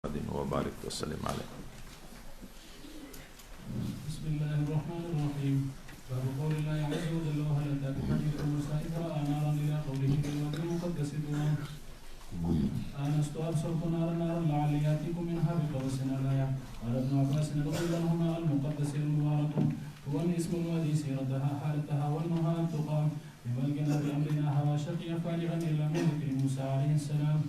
وبارك وسلم عليه. بسم الله الرحمن الرحيم. باب قول الله عز وجل وهل اتاك حديث موسى اذ راى نارا الى قوله بالوادي المقدس طوى انست ابصرت نارا لعلي ياتيكم منها بقبس الايه. قال ابن عباس رضي الله عنهما المقدس المبارك هو الاسم الوادي سيرتها حالتها والنهى ان تقام بملكنا بامرنا هوى شقي فارغا الا من ذكر موسى عليه السلام.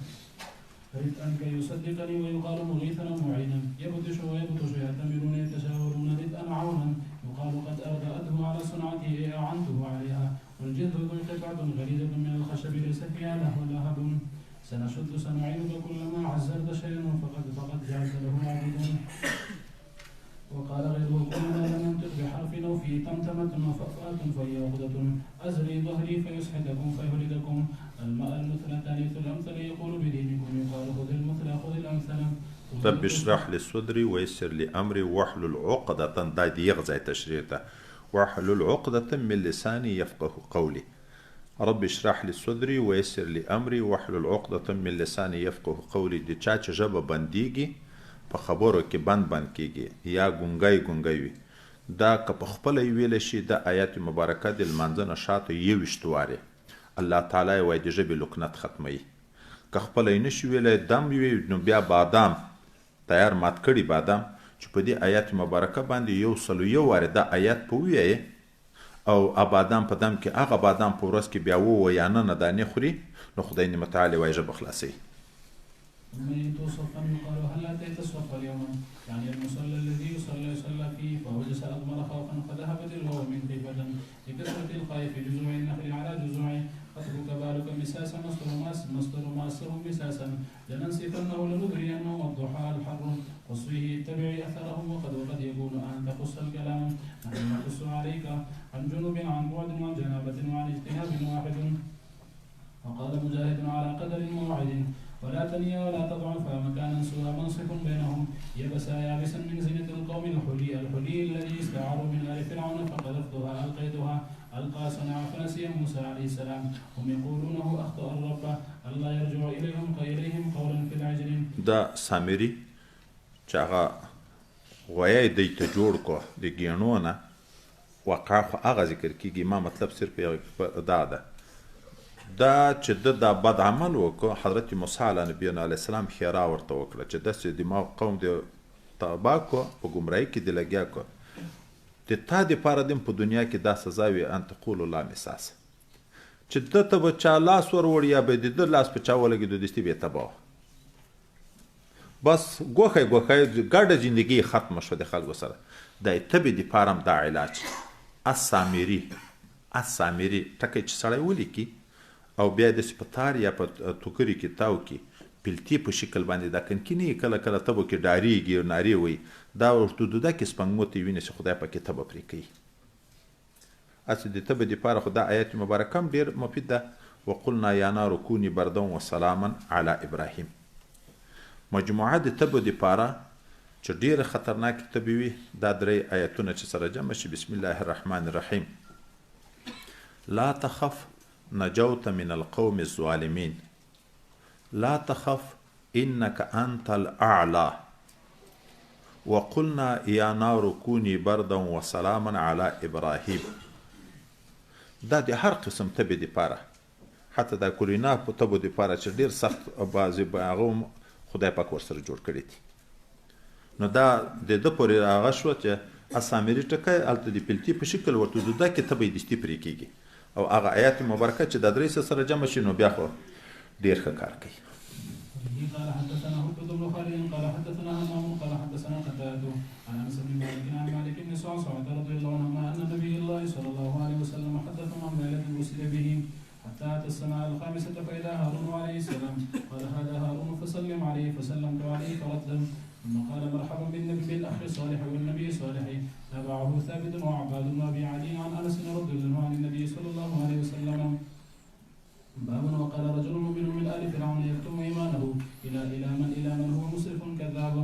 رفقا كي يصدقني ويقال مغيثا ومعينا يبطش ويبطش يعتمرون يتشاورون ردءا عونا يقال قد أردأته على صنعته أعنته عليها والجلد ذو قطعة غليظة من الخشب ليس فيها له لهب سنشد سنعينك كلما عزرت شيئا فقد جعلت له عبدا. وقال غيره كلما لم ينطق بحرف أو فيه تمتمة وفأفأة فهي عقدة أزري ظهري فيسحتكم فيهلككم الماء المثلى تانيث الأمثل يقول بدينكم يقال خذ المثلى خذ الأمثل. رب اشرح لي صدري ويسر لي أمري واحلل عقدة دا يغزى تشريعته واحلل عقدة من لساني يفقه قولي. رب اشرح لي صدري ويسر لي أمري واحلل عقدة من لساني يفقه قولي. دي چاچ جبه بنديږي په خبرو کې بند کیږي یا ګونګای وي دا که په خپله ویلی شي د آیات مبارکه د لمانځه نه شاته 21 وارې الله تعالی وایي د ژبې لکنت ختموي. که خپله یې نشي ویلی دم وي نو بیا بادام تیار مات کړي بادام چې په دې آیات مبارکه باندې 101 وارې دا آیات په ووایې او بادام په دم کې هغه بادام په ورځ کې بیا ووایه نه دانې خوري نو خدای نعمت تعالی وایي ژبه خلاصوي. من توصفا يقال هل اتيت الصف اليوم يعني المصلى الذي يصلى فيه فوجس اضمر خوفا فذهبت الهوى من خيفه لكثره الخائف جزوع النخل على جزوع اترك بالك مساسا مصدر ماسه مساسا لننسفنه لنذرينه والضحى الحر قصفه اتبعي اثره وقد يكون ان تقص الكلام نحن نقص عليك عن جنوب عن بعد وعن جنابه وعن اجتناب واحد. وقال مجاهد على قدر موعد ولا تنيا ولا تضعف مكانا سوى منصف بينهم يبسا يابسا من زينة القوم الحلي الذي استعاروا من آل فرعون فقذفتها ألقيتها ألقى صنع فنسي موسى عليه السلام هم يقولونه أخطأ الرب الله يرجع إليهم قولا في العجل. دا سامري چې هغه غویی دی ته جوړ کو د ګیڼو نه واقع خو هغه ذکر کېږي ما مطلب صرف دا ده دا چې دا بد عمل وکړو حضرت موسی علیه نبی علیه السلام ښېرا ورته وکړه چې داسې دماغ قوم د تباه کو په ګمراهۍ کې د لګیا کو د تا دپاره دم په دنیا کې دا سزا وي ان تقولو لا مساس چې ده ته به چا لاس وروړ یا به د ده لاس په چا ولګېدو دستي به یې تباه بس ګوښی ګډه زندګي ختمه شوه د خلکو سره د تبې دپاره هم دا علاج السامري ټکی چې سړی ولیکي او بیا د سپتار یا په ټوکري کې تاو کې پلتي په شکل باندې دا کنکینی کله تبو کې ډاریږي او نارې وي دا ورته دوده کې سپنګموتې وینې چې خدای پکې تبه پرې کوي. هسې د تبه دپاره خو دا آیات مبارکه هم ډېر مفید ده. وقلنا یا نار کوني بردا وسلاما علی ابراهیم. مجموعه د تبه دپاره چې ډېره خطرناکې تبې وي دا 3 آیتونه چې سره جمع شي. بسم الله الرحمن الرحیم. لا تخف نجوت من القوم الظالمين لا تخف إنك أنت الأعلى وقلنا يا نار كوني بردا وسلاما على إبراهيم. دا د هر قسم تبې دپاره حتی دا کورینا په تبو دپاره چې ډېر سخت بعضې هغه خدای پاک ورسره جوړ کړي دي نو دا د ده پورې هغه شوه چې اسامري ټکی هلته د پلتي په شکل ورته دوده کې تبه یې دستي پرې کېږي او هغه آیات مبارکه چې دا 3 سره جمع شي نو بیا خو ډېر ښه کار کوي. قال حدثنا هبة بن خالد قال حدثنا همام قال حدثنا قتادة عن انس بن مالك عن مالك بن صعصعة رضي الله عنهما ان نبي الله صلى الله عليه وسلم حدثهم عن ليلة وسر به حتى اتى السماء الخامسة فاذا هارون عليه السلام قال هذا هارون فسلم عليه فسلمت عليه فرد ثم قال مرحبا بالنبي بالاخ صالح والنبي صالح. تابعه ثابت وعباد بن ابي علي عن انس رضي الله عن النبي صلى الله عليه وسلم. باب وقال رجل مؤمن من ال فرعون يكتم ايمانه الى من هو مسرف كذاب.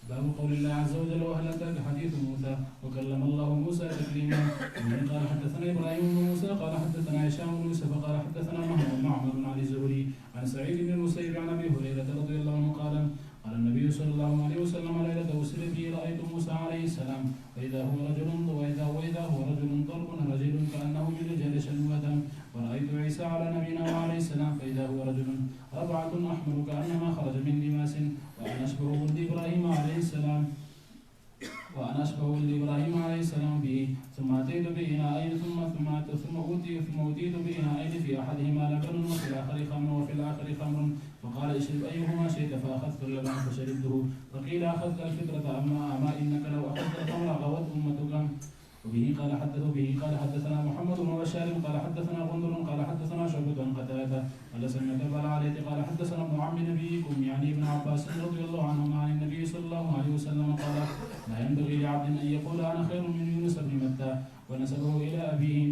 باب قول الله عز وجل وهل اتاك حديث موسى وكلم الله موسى تكليما. قال حدثنا ابراهيم بن موسى قال حدثنا هشام بن يوسف قال حدثنا معمر عن الزهري عن سعيد بن المسيب عن ابي هريره رضي الله عنه قال النبي صلى الله عليه وسلم ليلة أسري به رأيت موسى عليه السلام وإذا هو رجل طلق رجل كأنه من رجال شنوة، ورأيت عيسى على نبينا وعليه السلام فإذا هو رجل ربعة أحمر كأنما خرج من لماس، وأنا أشبه ولد إبراهيم عليه السلام به. ثم أتيت بإناءين ثم أوتيت بإناءين في أحدهما لبن وفي الآخر خمر، فقال اشرب أيهما شئت، فأخذت اللبن فشربته، فقيل أخذت الفطرة أما إنك لو أخذت الخمر غوت أمتك. وبه قال حدثنا محمد بن بشار قال حدثنا غندر قال حدثنا شعبة عن قتادة قال سمعت أبا العالية قال حدثنا ابن عم نبيكم يعني ابن عباس رضي الله عنهما عن النبي صلى الله عليه وسلم قال لا ينبغي لعبد أن يقول أنا خير من يونس بن متى ونسبه إلى أبيه.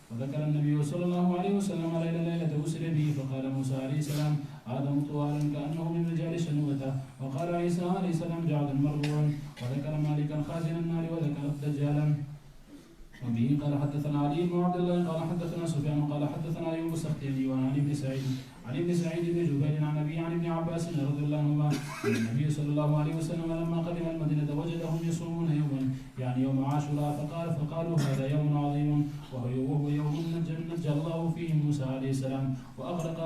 وذكر النبي صلى الله عليه وسلم ليلة أسر به فقال موسى عليه السلام آدم طوال كأنه من رجال شنوة، وقال عيسى عليه السلام جعد مربوع، وذكر مالكا خازن النار وذكر الدجالا. وبه قال حدثنا علي بن عبد الله قال حدثنا سفيان قال حدثنا أيوب السختياني وعن ابن سعيد بن جبير عن أبي عن ابن عباس رضي الله عنهما أن النبي صلى الله عليه وسلم لما قدم المدينة وجدهم يصومون يوما يعني يوم عاشوراء فقالوا هذا يوم عظيم وهو يوم نجى الله فيه موسى عليه السلام وأغرق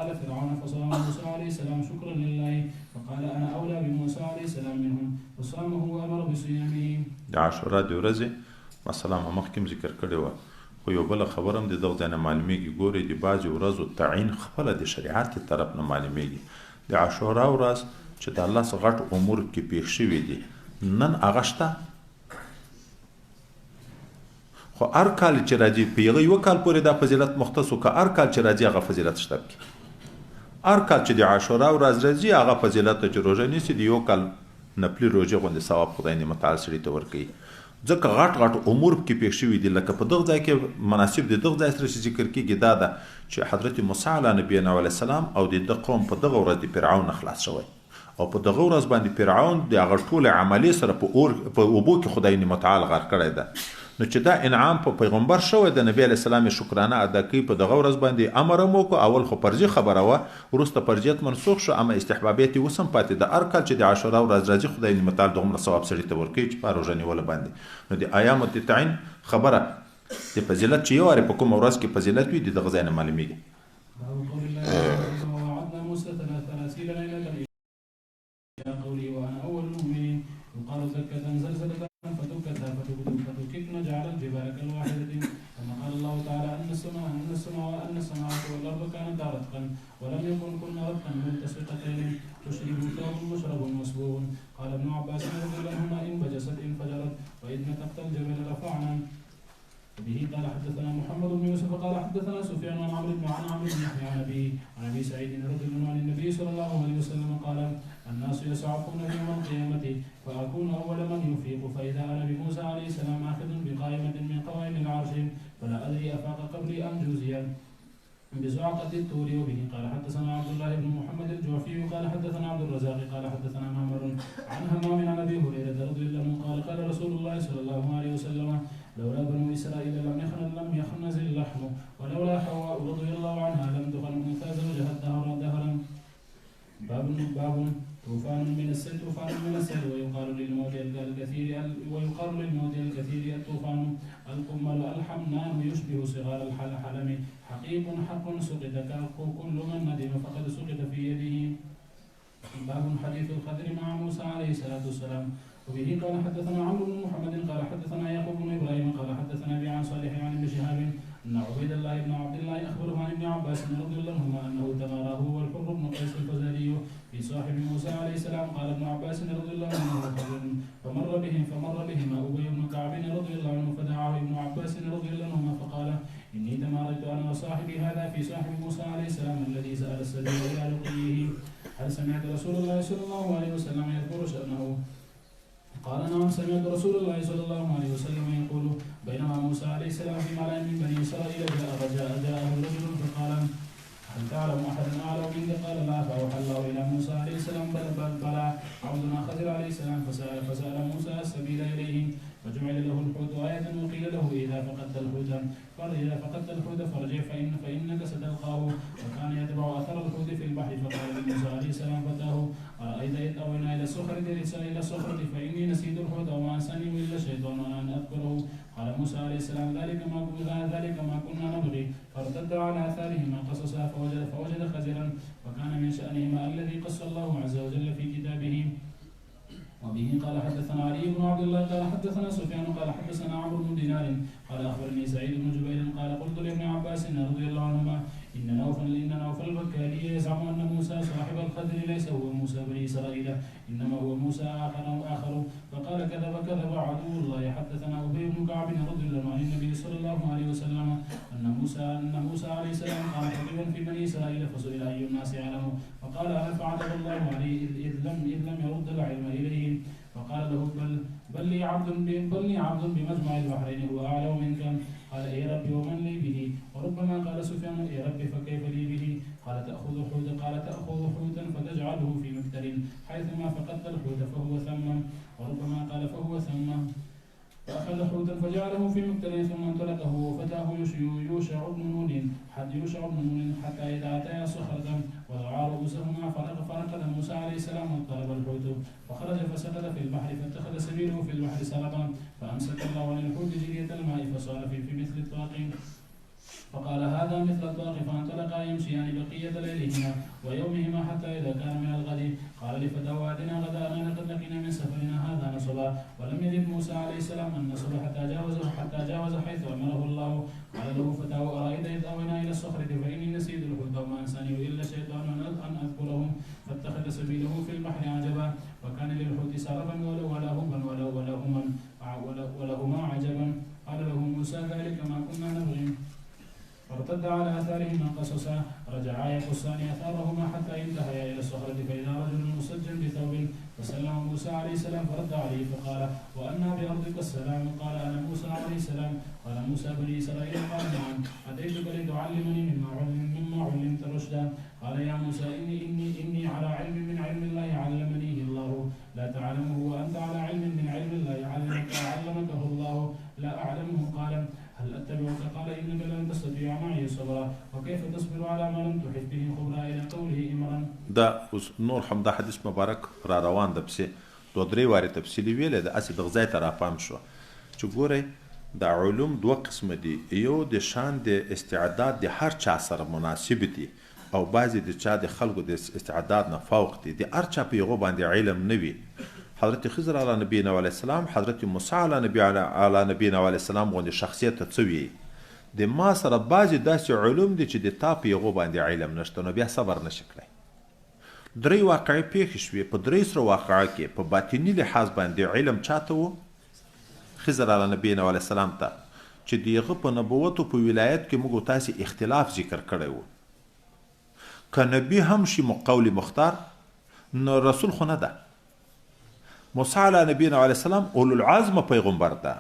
آل فرعون، فصام موسى عليه السلام شكرا لله فقال أنا أولى بموسى عليه السلام منهم فصامه وأمر بصيامه. عاشوراء دی ورځې مثلا مخکې ذکر کړی و، خو یو بله خبره هم د دغه ځای نه معلومیږي. ګورئ د بعضې ورځو تعین خپله د شریعت طرف نه معلومیږي. د عاشورا ورځ چې د الله څخه غټ امور کې پېښ شوي دي نن هغه شته، خو هر کال چې راځي په یغه یو کال پورې دا فضیلت مختص و که هر کال چې راځي هغه فضیلت شته پکې. هر کال چې د عاشورا ورځ راځي هغه فضیلت چې روژه نیسي د یو کال نفلي روژې غوندې ثواب خدای نعمت تعالی سړي ته ورکوي. ځکه غټ امور کې پېښ شوي دي. لکه په دغه ځای کې مناسب د دغه ځای سره چې ذکر کېږي دا ده چې حضرت موسی علیه نبینا علیه السلام او د ده قوم په دغه ورځ د فرعون نه خلاص شوی، او په دغه ورځ باندې فرعون د هغه ټولې عملې سره په اوبو کې خدای نعمت تعالی غرق کړی ده. نو چې دا انعام په پیغمبر شوی د نبی علیه السلام شکرانه ادا کوي په دغه ورځ باندې امر هم وکړو. اول خو فرضي خبره وه، وروسته فرضیت منسوخ شو، اما استحبابیت یې اوس هم پاتې ده. هر کال چې د عاشورا ورځ راځي خدای نعمت تعالی دومره ثواب سړي ته ورکوي چې په روژه نیوله باندې. نو د ایامو د تعین خبره د فضیلت چې یو وارې په کومه ورځ کې فضیلت وي د دغه ځای نه معلومېږي. يقال دكة زلزلة فتككن جعل الجبال كالواحدة. كما قال الله تعالى أن السماوات والأرض كانتا رتقا ولم يكن كن رتقا ملتصقتين تشرب ثوب مشرب مسبوغ. قال ابن عباس رضي الله عنهما إن بجست انفجرت وإذ نطقت الجبل رفعنا. به قال حدثنا محمد بن يوسف قال حدثنا سفيان عن عمرو بن يحيى عن ابي سعيد رضي الله عن النبي صلى الله عليه وسلم قال الناس يصعقون يوم القيامة فأكون أول من يفيق فإذا أنا بموسى عليه السلام آخذ بقائمة من قوائم العرش فلا أدري أفاق قبلي أم جوزيا بزعقة الطور. وبه قال حدثنا عبد الله بن محمد الجوفي قال حدثنا عبد الرزاق قال حدثنا معمر عن همام عن أبي هريرة رضي الله عنه قال قال رسول الله صلى الله عليه وسلم لولا بنو إسرائيل لم يخنز اللحم ولولا حواء رضي الله عنها لم تخن أنثى زوجها دهرا. باب طوفان من السيل ويقال للموت الكثير الطوفان القمل الحمنان يشبه صغار الحلم حقيق حق سقط كل من ندم فقد سقط في يده. باب حديث الخضر مع موسى عليه الصلاة والسلام. وبه قال حدثنا عمرو بن محمد قال حدثنا يعقوب بن ابراهيم قال حدثنا ابي عن صالح عن ابن شهاب ان عبيد الله بن عبد الله اخبره عن ابن عباس رضي الله عنهما انه تماراه هو الحر بن قيس الفزاري في صاحب موسى عليه السلام. قال ابن عباس رضي الله عنه فمر بهما ابي بن كعب رضي الله عنه فدعاه ابن عباس رضي الله عنهما فقال اني تماريت انا وصاحبي هذا في صاحب موسى عليه السلام الذي سال السبيل الى لقيه. هل سمعت رسول الله صلى الله عليه وسلم يذكر شأنه؟ قال نعم سمعت رسول الله صلى الله عليه وسلم يقول بينما موسى عليه السلام في ملأ من بني إسرائيل جاءه رجل فقال هل تعلم أحد أعلم منك؟ قال لا. فأوحى الله إلى موسى عليه السلام بلى عبدنا خضر عليه السلام فسأل موسى السبيل إليه فجعل له الحوت آية وقيل له إذا فقدت الحوت فارجع فإنك ستلقاه. وكان يتبع أثر الحوت في البحر فقال لموسى عليه السلام فتاه أرأيت إذ أوينا إلى الصخرة فإني نسيت الحوت وما أنساني إلا الشيطان أن أذكره. قال موسى عليه السلام ذلك ما كنا نبغي. فارتد على آثارهما قصصا فوجد خزرا وكان من شأنهما الذي قص الله عز وجل في كتابه. وبه قال حدثنا علي بن عبد الله قال حدثنا سفيان قال حدثنا عمرو بن دينار قال أخبرني سعيد بن جبير قال قلت لابن عباس رضي الله عنهما إن نوفل البكالي يزعم أن موسى صاحب الخدر ليس هو موسى بني إسرائيل إنما هو موسى آخر فقال كذب عدو الله. حدثنا أبي بن كعب رضي الله عن النبي صلى الله عليه وسلم أن موسى عليه السلام قال خطيبا في بني إسرائيل فسئل أي الناس يعلم فقال أنا فعتب الله عليه إذ لم يرد العلم إليه. فقال له بل لي عبد بمجمع البحرين هو أعلم منك. قال أي ربي ومن لي به. وربما قال سفيان أي ربي فكيف لي به. قال تأخذ حوتا فتجعله في مكتل حيثما فقدت الحوت فهو ثم. وربما قال فهو ثم. فأخذ حوتا فجعله في مكتل ثم انطلقه وفتاه يوشع بن نون حتى إذا أتيا صخرة وضعا رؤوسهما فرقد موسى عليه السلام وطلب الحوت فخرج فسقط في البحر فاتخذ سبيله في البحر سربا فأمسك الله عن الحوت جرية الماء فصار في مثل الطاق. فقال هذا مثل الطاق فانطلقا يمشيان بقية ليلهما ويومهما حتى إذا كان من الغد قال لفتاه آتنا غداءنا لقد لقينا من سفرنا هذا نصبا. ولم يجد موسى عليه السلام النصب حتى جاوز حيث أمره الله. قال له فتاه أرأيت إذ أوينا إلى الصخرة فإني نسيت الحوت وما أنسانيه إلا الشيطان أن أذكره فاتخذ سبيله في البحر عجبا. وكان للحوت سربا ولهما عجبا. قال له موسى ذلك ما كنا نبغي. فارتد على آثارهما قصصا رجعا يقصان آثارهما حتى انتهيا إلى الصخرة فإذا رجل مسجل بثوب فسلم موسى عليه السلام فرد عليه فقال وأنا بأرضك السلام. قال أنا موسى عليه السلام. قال موسى بني إسرائيل قال نعم أتيتك لتعلمني مما علمت رشدا. قال يا موسى إني على علم من علم الله علمنيه الله لا تعلمه وأنت على علم من علم الله علمكه الله لا أعلمه. قال هل أتبعك؟ قال إنك لن تستطيع معي صبرا وكيف تصبر على ما لم تحط به خبرا إلى قوله إمرا. دا نور هم دا حدیث مبارک را روان ده پسې 2-3 وارې تفصیلي ویلې ده اسې دغه ځای ته راپام شو چې ګورئ دا علوم 2 قسمه دي. یو د شان د استعداد د هر چا سره مناسب دي او بعضې د چا د خلکو د استعداد نه فوق دي. د هر چا په یغو باندې علم نه وي. حضرت خضر علی نبینا علیه السلام حضرت موسی علی نبینا علیه السلام غوندې شخصیت ته څه وي. د ما سره بعضې داسې علوم دي چې د تا په یغو باندې علم نشته نو بیا صبر نشي کړی. 3 واقعې پېښې شوې په 3 سره واقعه کې په باطني لحاظ باندې علم چاته و خضر علی نبینا علیه السلام ته چې د هغه په نبوت او په ولایت کې موږ تاسې اختلاف ذکر کړی و. که نبي هم شي قول مختار نو رسول خو نه ده. موسی علی نبینا علیه السلام اولو العزم پیغمبر ده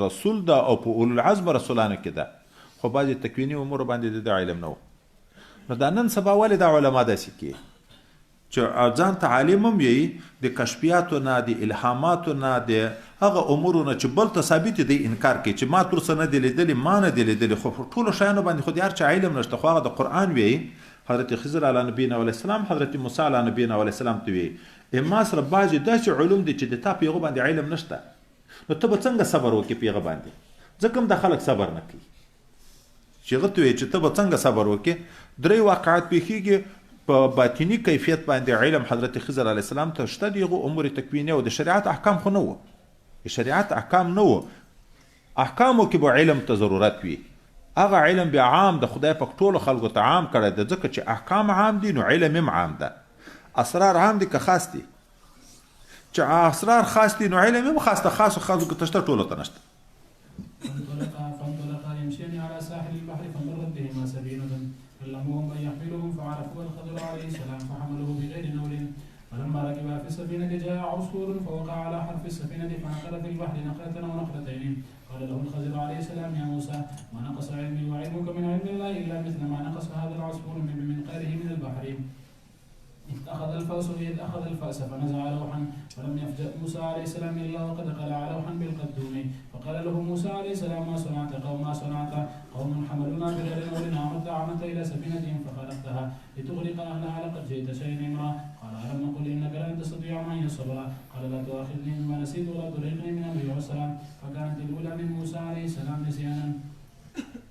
رسول ده او په اولو العزم رسولانو کې ده خو بعضې تکویني امور باندې د علم نه و. نو دا نن سبا ولې دا علما داسې کوي چې ځان ته عالم هم یي د کشفیاتو نه د الهاماتو نه د هغه امورو نه چې بل ته ثابت دی انکار کوي چې ما تر څه نه دی لیدلی ما نه دی لیدلی خو ټولو شیانو باندې خو د هر چا علم نشته خو هغه د قرآن وی حضرت خضر علی نبینا علیه السلام حضرت موسی علی نبینا علیه السلام ته وی ما سره بعضې داسې علوم دي چې د تا په هغو باندې علم نشته نو ته به څنګه صبر وکړې په هغه باندې. ځکه هم دا خلک صبر نه کوي چې هغه ته وایي چې ته به څنګه صبر وکړې. 3 واقعات پېښېږي په باطني کیفیت باندې علم حضرت خضر علیه السلام ته شته. د هغو امور تکویني او د شریعت احکام خو نه وو. د شریعت احکام نه وو. احکامو کې به علم ته ضرورت وي. هغه علم بیا عام د خدای پاک ټولو خلکو ته عام کړی ده ځکه چې احکام عام دي نو علم هم عام ده. اسرار عام دي که خاص دي چې اسرار خاص دي نو علم هم خاص ده. خاصو خلکو ته شته ټولو ته نشته. فانطلقا يمشيان على ساحل البحر فمرت بهما سفينة فلمهم أن يحملهم فعرفوا الخضر عليه السلام فحملوه بغير نول. فلما ركبا في السفينة جاء عصفور فوقع على حرف السفينة فنقر في البحر نقرة ونقرتين. قال له الخضر عليه السلام يا موسى ما نقص علمي وعلمك من علم الله إلا مثل ما نقص هذا العصفور من منقاره من البحر. إذ أخذ الفأس فنزع لوحا فلم يفجأ موسى عليه السلام إلا وقد قلع لوحا بالقدوم فقال له موسى عليه السلام ما صنعت قوم حملونا بغير أمر عمدت إلى سفينتهم فخلقتها لتغرق أهلها لقد جئت شيئا إمرا قال ألم نقل إنك لن تستطيع معي صبرا قال لا تؤاخذني بما نسيت ولا ترهقني من أمري عسرا فكانت الأولى من موسى عليه السلام نسيانا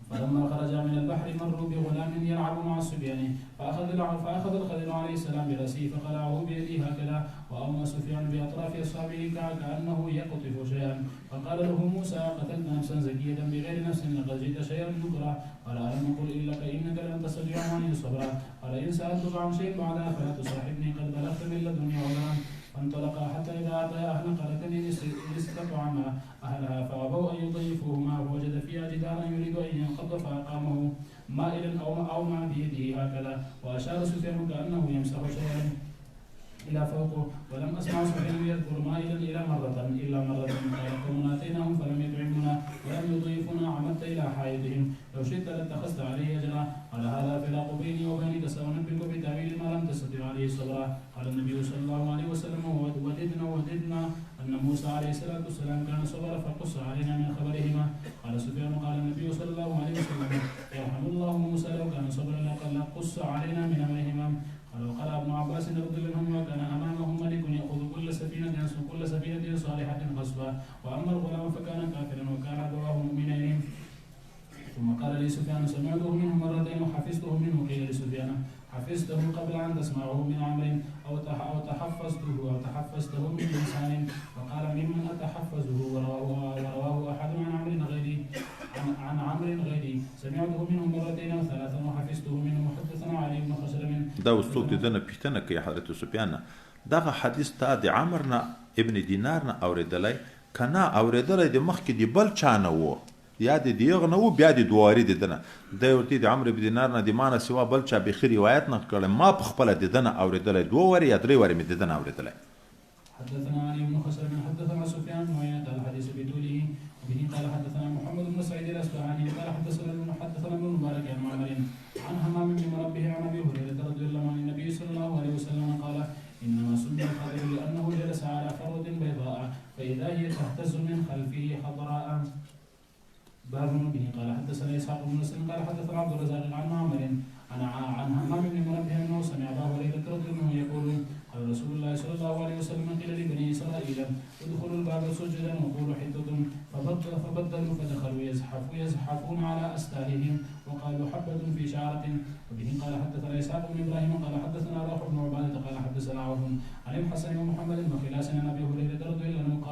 فلما خرج من البحر مروا بغلام يلعب مع الصبيان فأخذ الخضر عليه السلام برأسه فقلعه بيده هكذا وأومى سفيان بأطراف أصحابه كأنه يقطف شيئا فقال له موسى قتلت نفسا زكية بغير نفس لقد جئت شيئا نكرا قال ألم أقل لك إنك لن تستطيع معي صبرا قال إن سألتك عن شيء بعدها فلا تصاحبني قد بلغت من لدني عذرا فانطلقا حتى إذا أتيا أهل قرية استطعما أهلها فأبوا أن يضيفوهما فوجد فيها جدارا يريد أن ينقض فأقامه مائلا أو مع بيده هكذا وأشار سفيان كأنه يمسح شيئا إلى فوقه ولم أسمع سفيان يذكر مائلا إلا مرة قال قوم آتيناهم فلم يطعمونا ولم يضيفونا عمدت إلى حائطهم لو شئت لاتخذت عليه أجرا قال هذا فراق بيني وبينك سأنبئك بتأويل ما لم تستطع عليه صبرا قال النبي صلى الله عليه وسلم وددنا أن موسى عليه الصلاة والسلام كان صبر فقص علينا من خبرهما قال سفيان قال النبي صلى الله عليه وسلم يرحم الله موسى لو كان صبرا لقص علينا من أمرهما وقال ابن عباس رضي الله عنه وكان امامه ملك ياخذ كل سفينه صالحه غصبا واما الغلام فكان كافرا وكان ابواه مؤمنين ثم قال لي سفيان سمعته منه مرتين وحفظته منه قيل لسفيان حفظته قبل ان تسمعه من عمرو او تحفظته من انسان وقال ممن اتحفظه ورواه احد عن عمرو غيري سمعته منه مرتين وثلاثا وحفظته منه حدثنا علي بن خشرم دا وستوک دنه پښتنه کوي حضرت سفیان دغه حدیث تا د عمرنا ابن دینار نه اوریدلای کنا اوریدلای د مخ کې دی بل چانه وو یا د دیغه نه وو بیا د دواری د دنه د ورته د عمرو ابن دینار نه د مانه سوا بل چا به روایت نه کړل ما په خپل د دنه اوریدلای دوه وری یا درې وری مې د دنه اوریدلای حدثنا علي بن خشرم حدثنا سفيان بن عيينة الحديث بطوله وبه قال حدثنا محمد بن سعيد الأصبهاني قال حدثنا ابن مبارك عن معمر عن همام بن منبه عن ابي هريرة رضي الله عن النبي صلى الله عليه وسلم قال انما سمي الخضر لانه جلس على فرة بيضاء فاذا هي تهتز من خلفه خضراء باب به قال حدثنا اسحاق بن مسلم قال حدثنا عبد الرزاق عن معمر عن همام بن منبه انه سمع ابا هريرة رضي الله عنه يقول قال رسول الله صلى الله عليه وسلم قيل لبني اسرائيل ادخلوا الباب سجدا وقولوا حطة فبدلوا فدخلوا يزحفون على استارهم وقالوا حبة في شعرة وبه قال حدثنا اسحاق بن ابراهيم قال حدثنا روح بن عبادة قال حدثنا عوف عن الحسن ومحمد وخلاس عن ابي هريرة رضي الله عنه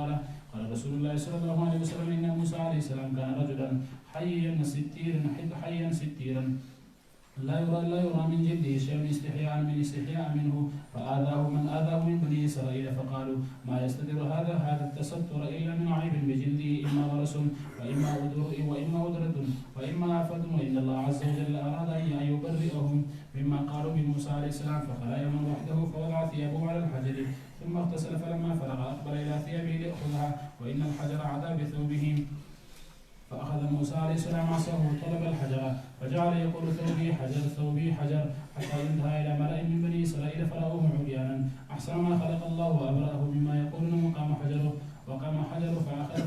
قال رسول الله صلى الله عليه وسلم ان موسى عليه السلام كان رجلا حيا ستيرا لا يرى من جلده شيء استحياء منه فآذاه من آذاه من بني إسرائيل فقالوا ما يستتر هذا التستر إلا من عيب بجلده إما غرس وإما أدرة وإما آفة وإن الله عز وجل أراد أن يبرئهم مما قالوا بموسى عليه السلام فخلا يوما وحده فوضع ثيابه على الحجر ثم اغتسل فلما فرغ أقبل إلى ثيابه ليأخذها وإن الحجر عدا بثوبه فأخذ موسى عليه السلام عصاه وطلب الحجر فجعل يقول ثوبي حجر حتى انتهى إلى ملأ من بني إسرائيل فرأوه عريانا أحسن ما خلق الله وأبرأه مما يقولون وقام حجره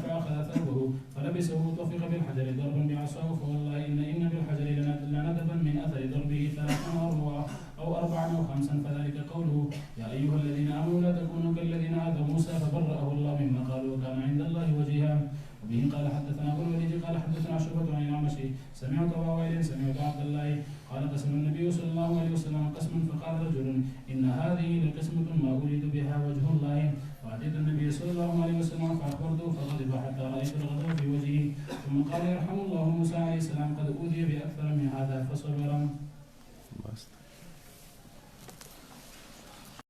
فأخذ ثوبه فلبسه وطفق بالحجر ضربا بعصاه فوالله إن بالحجر لندبا من أثر ضربه 3 أو 4 أو 5 فذلك قوله يا أيها الذين آمنوا لا تكونوا كالذين آذوا موسى فبرأه الله مما قالوا وكان عند الله وجيها وبه قال حدثنا ابو الوليد قال حدثنا شعبة عن الأعمشي سمعت ابا وائل سمعت عبد الله قال قسم النبي صلى الله عليه وسلم قسما فقال رجل ان هذه لقسمة ما اريد بها وجه الله فاتيت النبي صلى الله عليه وسلم فاخبرته فغضب حتى رايت الغضب في وجهه ثم قال يرحم الله موسى عليه السلام قد اوذي باكثر من هذا فصبر.